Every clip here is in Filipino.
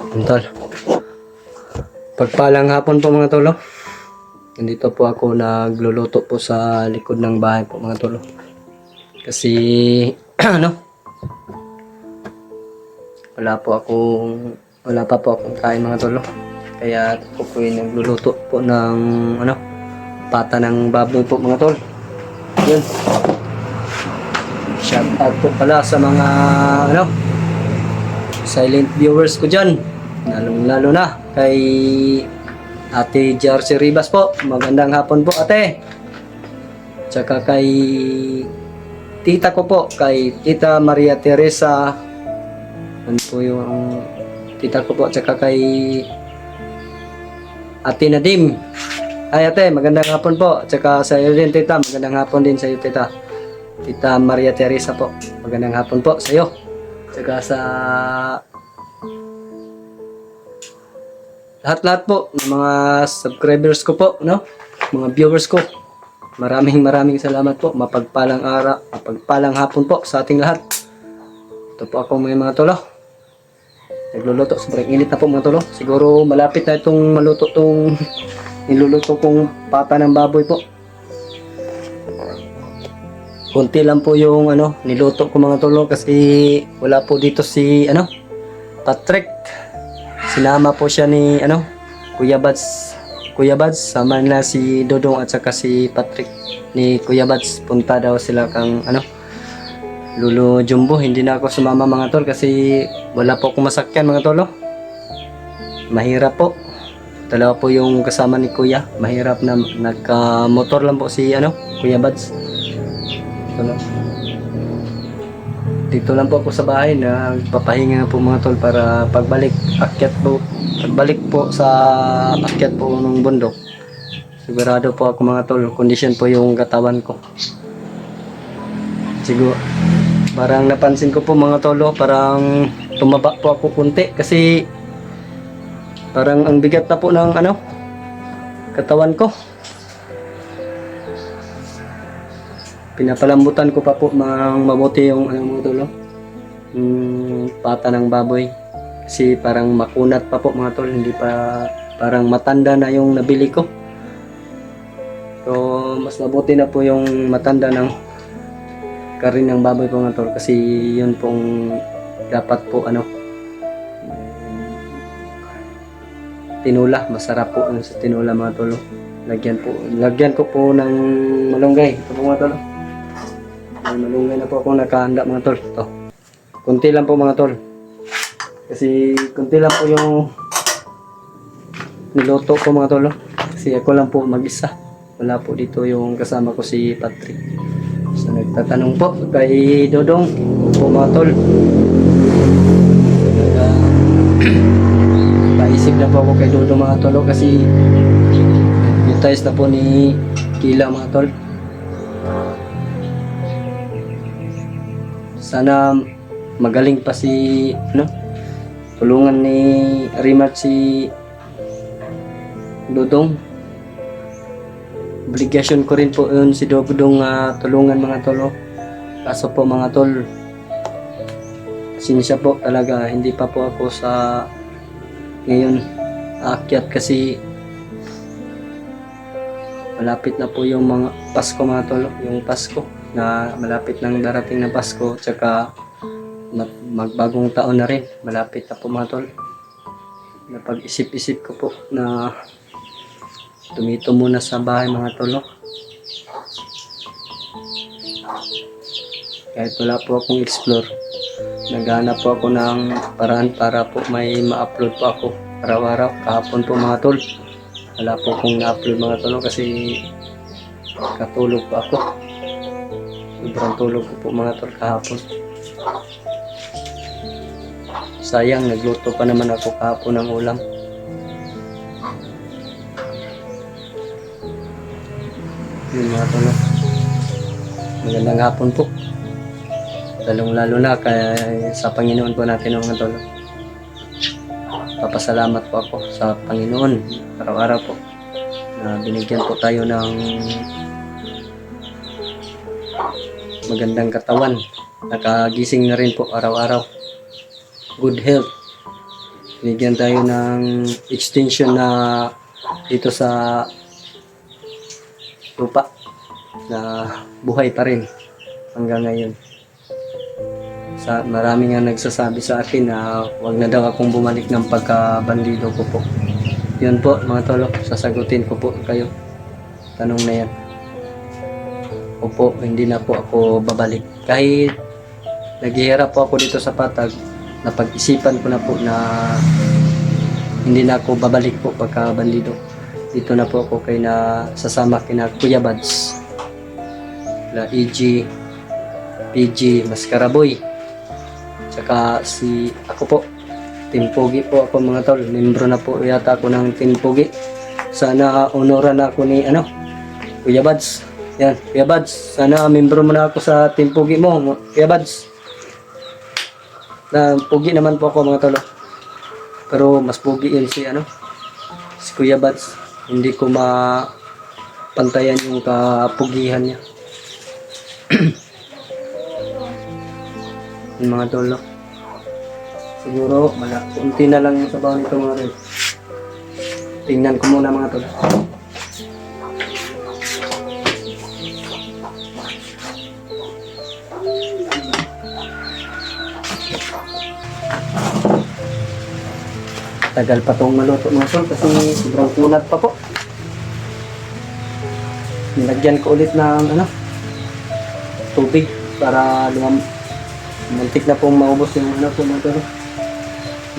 Tol, pagpalang hapon po mga tolo. Nandito po ako nagluluto po sa likod ng bahay po mga tolo. Kasi ano, wala pa po akong kain mga tolo. Kaya ako po yung nagluluto po ng ano, pata ng baboy po mga tol. Yun. Shout out po pala sa mga ano, silent viewers ko dyan. Lalo na kay Ate Jarcy Ribas po. Magandang hapon po ate. Tsaka kay tita ko po, kay Tita Maria Teresa. Ano po yung tita ko po. Tsaka kay Ate Nadim. Ay ate, magandang hapon po. Tsaka sa iyo din tita, magandang hapon din sa iyo tita. Tita Maria Teresa po. Magandang hapon po sa iyo. Tsaka sa lahat-lahat po ng mga subscribers ko po, no? Mga viewers ko. Maraming salamat po. Mapagpalang araw, mapagpalang hapon po sa ating lahat. Ito po ako mga tolo. Nagluluto. Sobrang init na po mga tolo. Siguro malapit na itong maluto itong niluluto kong pata ng baboy po. Kunti lang po yung ano, niluto ko mga tolo kasi wala po dito si ano, Patrick. Sinama po siya ni ano, Kuya Bads, sama nila si Dodong at saka si Patrick ni Kuya Bads. Punta daw sila kang ano, Lolo Jumbo. Hindi na ako sumama mga tol kasi wala po akong masakyan mga tolo. Mahirap po. Dalawa po yung kasama ni Kuya. Mahirap na nagka-motor lang po si ano, Kuya Bads. Tolo. Dito lang po ako sa bahay na papahinga po mga tol para pagbalik po sa akyat po ng bundok. Sigurado po ako mga tol, condition po yung katawan ko. Siguro parang napansin ko po mga tolo, parang tumaba po ako kunti kasi parang ang bigat na po ng ano, katawan ko. Pinapalambutan ko pa po mabuti yung ano mga tolo, pata ng baboy kasi parang makunat pa po mga tol, hindi pa, parang matanda na yung nabili ko. So mas mabuti na po yung matanda ng karin ng baboy po mga tol kasi yun pong dapat po ano, tinula, masarap po ano sa tinula mga tol. Lagyan ko po ng malunggay. Ito po mga tol. May malunggay na po ako nakahanda mga tol. Ito. Kunti lang po mga tol. Kasi kunti lang po yung niluto ko mga tol. Kasi ako lang po mag-isa. Wala po dito yung kasama ko si Patrick. So nagtatanong po kay Dodong po mga tol. Paisip na po ako kay Dodong mga tol kasi nag-butize na po ni Kila mga tol. Sana magaling pa si ano, tulungan ni Rimat si Dodong. Obligasyon ko rin po yun si Dodong tulungan mga tol. Kaso po mga tol, sinisya po talaga, hindi pa po ako sa ngayon aakyat kasi malapit na po yung mga Pasko mga tol, yung Pasko na malapit nang darating na Pasko, tsaka magbagong taon na rin, malapit na po mga tol. Napag-isip-isip ko po na tumito muna sa bahay mga tol. Kahit wala po akong explore, naghanap po ako ng paraan para po may ma-upload po ako araw-araw. Kahapon po mga tol, wala po akong na-upload mga tol kasi katulog po ako. Sobrang tulog ko po mga tol kahapon. Sayang, nagluto pa naman ako kahapon ng ulam. Yun mga tol. Magandang hapon po. Lalong-lalo na kaya sa Panginoon po natin mga tol. Papasalamat po ako sa Panginoon araw-araw po na binigyan po tayo ng magandang katawan. Nakagising na rin po araw-araw. Good health. Binigyan tayo ng extension na dito sa lupa na buhay pa rin hanggang ngayon. Marami nga nagsasabi sa akin na wag na daw akong bumalik ng pagkabandido ko po. Yun po mga tolo, sasagutin ko po kayo. Tanong na yan. Opo, hindi na po ako babalik. Kahit naghihirap po ako dito sa Patag, napag-isipan ko na po na hindi na ako babalik po pagkabandido. Dito na po ako kay na sasama kina Kuya Bads, la EG, PG, Mascaraboy, tsaka si ako po, Team Pogi po ako mga tol. Membro na po yata ako ng Team Pogi. Sana honoran ako ni Kuya Bads. Yan, Kuya Bads, sana membro mo na ako sa Team Pogi mo, Kuya Bads. Na Pogi naman po ako mga tol. Pero mas pogi yun si si Kuya Bads. Hindi ko mapantayan yung kapugihan niya. Yung mga tolo. Siguro, kunti na lang yung sabaw nito mga tol. Tingnan ko muna mga tol. Tagal pa tong maluto mga tol kasi sobrang kunat pa po. Nilagyan ko ulit ng tubig para muntik na pong maubos yung po mga tol.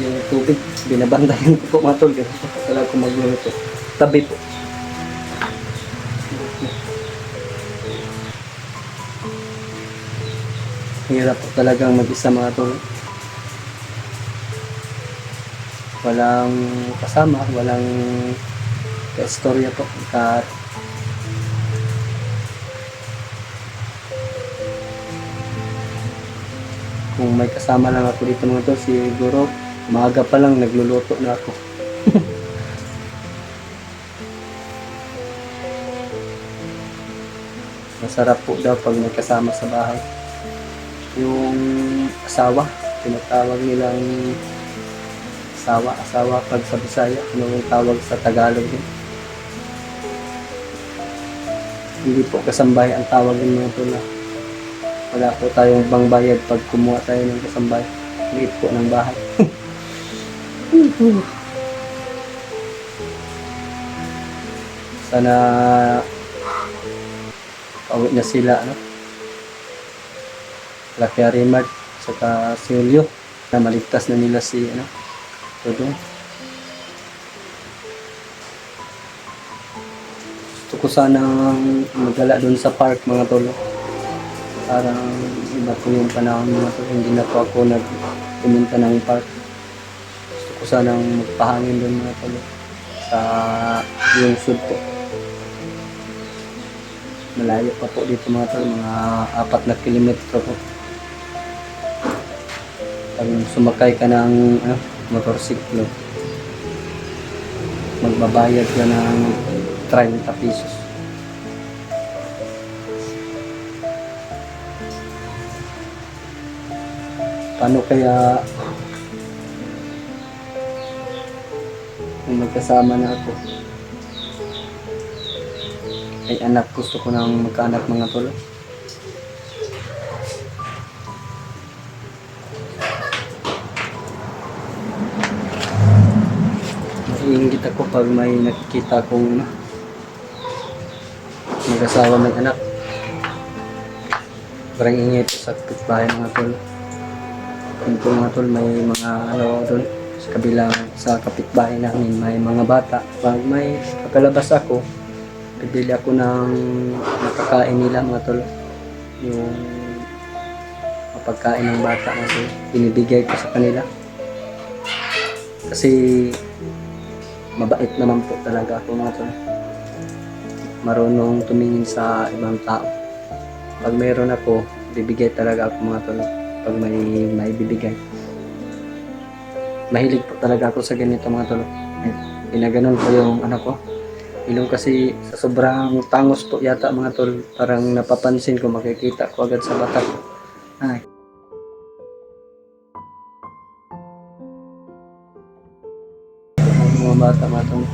Yung tubig, binabantayan ko po mga tol kasi talaga ko magluluto. Tabi po. Hirap po talagang mag-isa mga tol. Walang kasama, walang ka-istorya po. Kung may kasama lang ako dito mga tol, siguro maaga pa lang nagluluto na ako. Masarap po daw pag may kasama sa bahay. Yung asawa, tinatawag nilang asawa pag sa Bisaya, yung tawag sa Tagalog din. Hindi po kasambay ang tawag din mga tol. Wala po tayong bangbayad pag kumuha tayo ng kasambay. Liit po ng bahay. Sana pauwi na sila, Lucky Arimart, saka si Julio, na maligtas na nila si, Tudong. Gusto ko sanang magala doon sa park mga tolo. Parang iba po yung panahon mga tolo. Hindi na po ako nagpumunta ng park. Gusto ko sanang magpahangin doon mga tolo. Sa yung sud po. Malayo pa po dito mga tolo. Mga 4 na kilometro po. Pag sumakay ka ng motorsiklo, magbabayad ka ng 30 pesos. Paano kaya kung magkasama na ako? Ay anak, gusto ko nang magkaanak mga tolo. Iinggit ako pag may nakikita kong mag-asawa may anak. Parang ingit sa kapitbahay mga tol. Yun po mga tol, may mga doon sa kabilang sa kapitbahay namin, may mga bata. Pag may kakalabas ako, bibili ako ng nakakain nila mga tol. Yung mapagkain ng bata mga tol, binibigay ko sa kanila. Kasi mabait naman po talaga ako mga tol. Marunong tumingin sa ibang tao. Pag mayroon ako, bibigay talaga ako mga tol. Pag may bibigay. Mahilig po talaga ako sa ganito mga tol. Pinaganon ko yung ko. Ilong kasi sa sobrang tangos po yata mga tol. Parang napapansin ko, makikita ko agad sa mata ko. Ay. mga bata mga tol.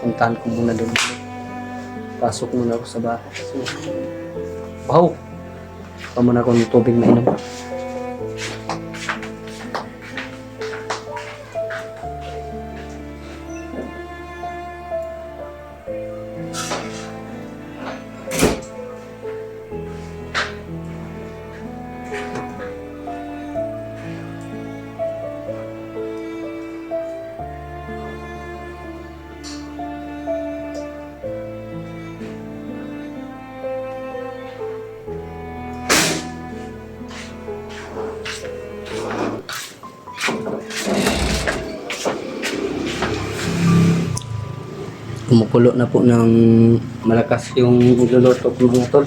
Puntahan ko muna doon. Pasok muna ako sa bahay. So, wow! Pa muna akong tubig na inom. Kumukulo na po ng malakas yung niluluto ko mga tol.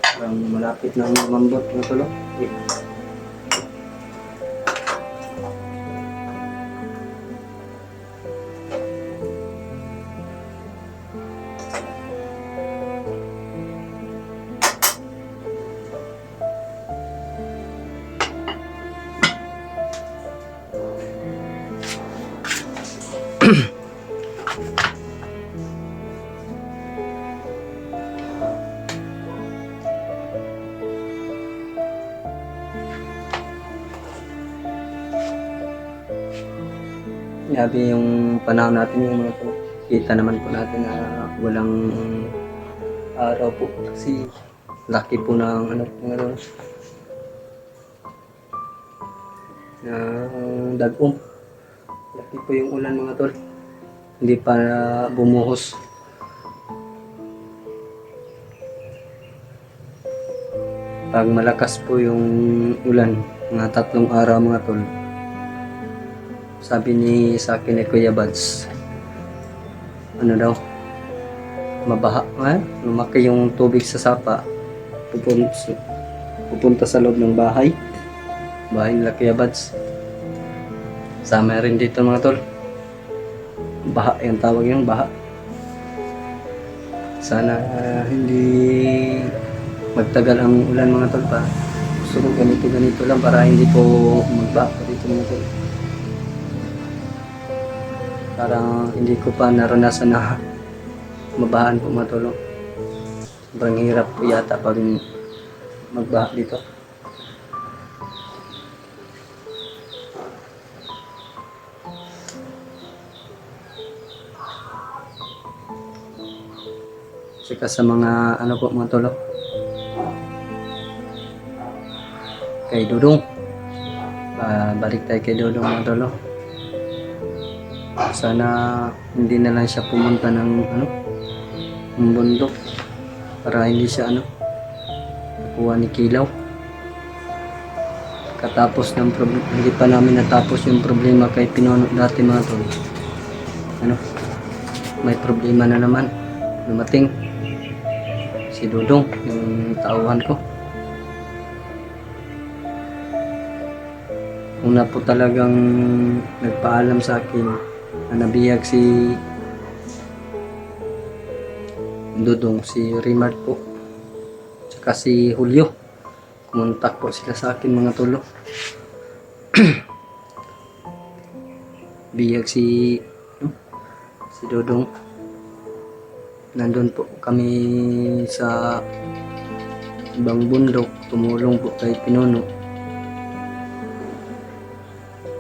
Parang malapit na umambot mga tol. Grabe yung panahon natin yung mga to. Kita naman po natin na walang araw po kasi laki po ng dagom. Laki po yung ulan mga tol. Hindi pa bumuhos. Pag malakas po yung ulan, mga 3 araw mga tol. Sabi sa akin ni Kuya Bads, ano daw, mabaha, lumaki yung tubig sa sapa, pupunta sa loob ng bahay nila Kuya Bads. Sama rin dito mga tol, baha yung tawag yung baha. Sana hindi magtagal ang ulan mga tol pa. Gusto ko ganito lang para hindi po magbaha dito mga tol. Parang hindi ko pa naranasan na mabahan po mga tol. Sobrang hirap po yata pag magbaha dito. Sika sa mga ano po mga tol, kay Dudong, balik tayo kay Dudong mga tol. Sana hindi na lang siya pumunta ng ng bundok para hindi siya nakuha ni Kilaw. Katapos ng hindi pa namin natapos yung problema kay Pinono dati mga tol. May problema na naman dumating si Dudong, yung tauhan ko. Una po talagang nagpaalam sa akin na nabiyag si Dudong, si Rimard po, tsaka si Julio. Kumontak po sila sa akin mga tolo. Biyag si Dudong. Nandun po kami sa ibang bundok, tumulong po kay Pinono.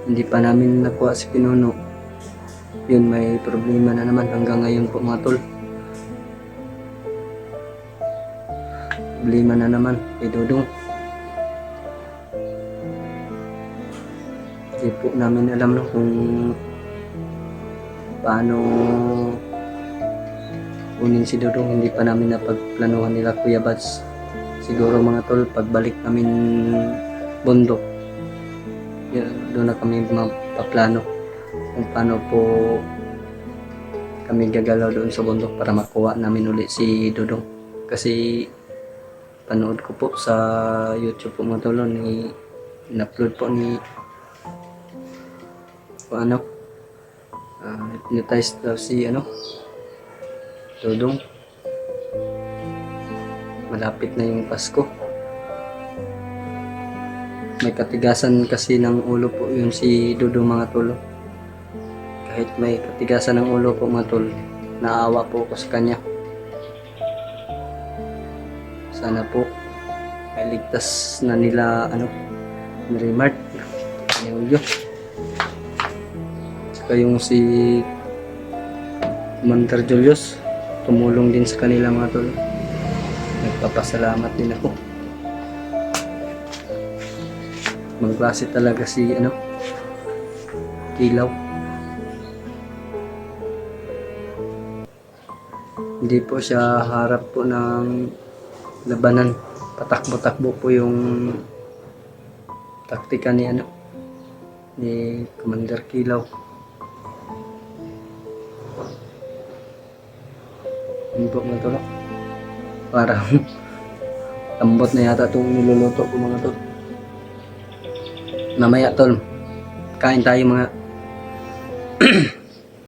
Hindi pa namin nakuha si Pinono. Yun, may problema na naman hanggang ngayon po mga tol. Problema na naman kay Dudong. Hindi po namin alam kung paano kunin si Dudong. Hindi pa namin napagplanuhan nila Kuya Bads. Siguro mga tol, pagbalik namin bundok, doon na kami mapaplano kung paano po kami gagalaw doon sa bundok para makuha namin ulit si Dudong. Kasi panood ko po sa YouTube po mga tol, in-upload po ni hypnotize daw si Dudong. malapit na yung Pasko. May katigasan kasi ng ulo po yun si Dudu mga tol. Kahit may katigasan ng ulo po mga tol, naawa po ko sa kanya. Sana po ay ligtas na nila Mart, Julio. Saka yung si Commander Julius, tumulong din sa kanila mga tol. Nagpapasalamat din ako. Magklase talaga si Kilaw. Hindi po siya harap po ng labanan. Patakbo-takbo po yung taktika ni Commander Kilaw. Hindi po mga tol. Parang tambot na yata itong niluluto ko mga tol. Mamaya tol, kain tayo mga